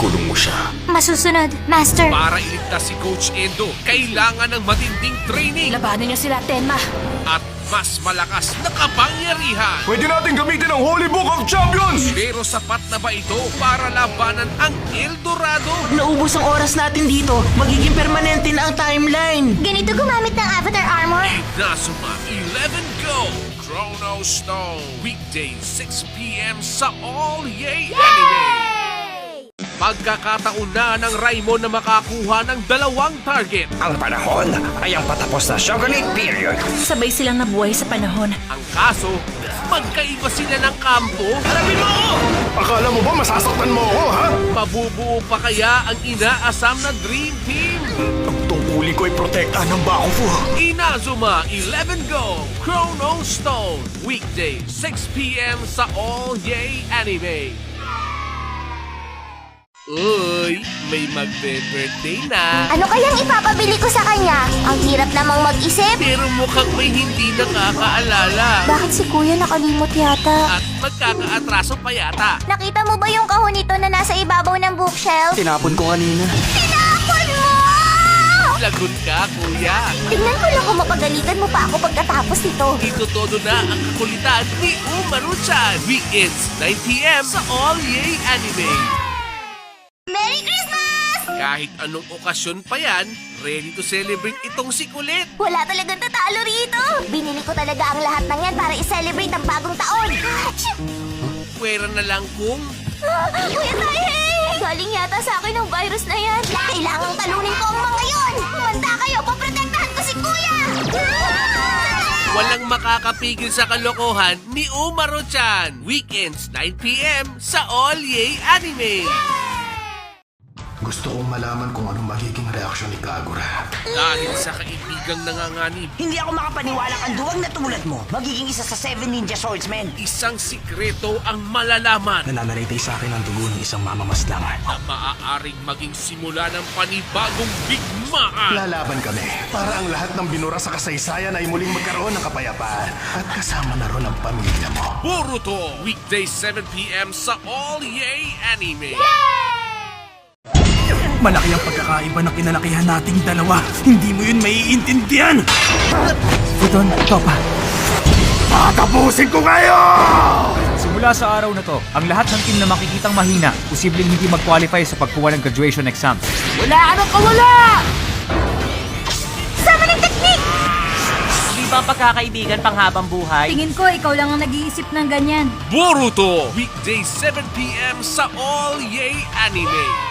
ikulong mo siya. Masusunod, Master. Para iligtas si Coach Edo, kailangan ng matinding training Labanan niyo sila, Tenma. at mas malakas na kapangyarihan. Pwede natin gamitin ang Holy Book of Champions! Pero sapat na ba ito para labanan ang El Dorado? Naubos ang oras natin dito. Magiging permanente na ang timeline. Ganito gumamit ng Avatar Armor. Inazuma 11 Go! Chrono Stone. Weekday 6 p.m. sa All Yay Anime. Pagkakataon na ng Raimon na makakuha ng 2 target. Ang panahon ay ang patapos na Shogunate period. Sabay silang nabuhay sa panahon. Ang kaso, magkaiba sila ng kampo. Harapin mo ako! Akala mo ba masasaktan mo ako, ha? Mabubuo pa kaya ang inaasam na Dream Team? Ang tungkulin ko ay protektahan ng Bakufu. Inazuma 11 Go! Chrono Stone. Weekday 6 p.m. sa All Yay Anime. Uy, may magbe-birthday na. Ano kayang ipapabili ko sa kanya? Ang hirap namang mag-isip. Pero mukhang may hindi nakakaalala. Bakit si Kuya nakalimot yata? At magkakaatraso pa yata. Nakita mo ba yung kahon nito na nasa ibabaw ng bookshelf? Tinapon ko kanina. Tinapon mo! Lagot ka, kuya. Tingnan ko lang kung mapagalitan mo pa ako pagkatapos nito. Ito todo na ang kakulitan ni Umaru-chan. Weekends, 9 p.m. sa All Yay Anime. Merry Christmas! Kahit anong okasyon pa yan, ready to celebrate itong si Kulit. Wala talagang tatalo rito. Binili ko talaga ang lahat ng yan para i-celebrate ang bagong taon. Pwera na lang kung Kuya Taihei! Galing yata sa akin ang virus na yan. Kailangang talunin ko ang mga yon. Manda kayo, paprotektahan ko si Kuya! walang makakapigil sa kalokohan ni Umaru-chan. Weekends, 9 p.m. sa All Yay Anime. Gusto kong malaman kung anong magiging reaksyon ni Kagura. Dahil sa kaibigang nanganganib, Hindi ako makapaniwala kang duwag na tulad mo. Magiging isa sa 7 ninja swordsmen. isang sikreto ang malalaman Nananaritay sa akin ang dugo ng isang mamamaslangan. na maaaring maging simula ng panibagong bigmaan. Lalaban kami para ang lahat ng binura sa kasaysayan ay muling magkaroon ng kapayapaan. At kasama na ron ang pamilya mo. Boruto, weekday 7 p.m. sa All Yay Anime. Malaki ang pagkakaiba ng kinalakihan nating dalawa. Hindi mo yun maiintindihan! Futon, Topa. Tatapusin ko kayo! Simula sa araw na to, ang lahat ng team na makikitang mahina, posibleng hindi mag-qualify sa pagkuha ng graduation exam. Wala ka nang kawala! Sama ng teknik! Di ba pagkakaibigan pang habang buhay? Tingin ko, ikaw lang ang nag-iisip ng ganyan. Boruto, weekday 7 p.m. sa All Yay Anime.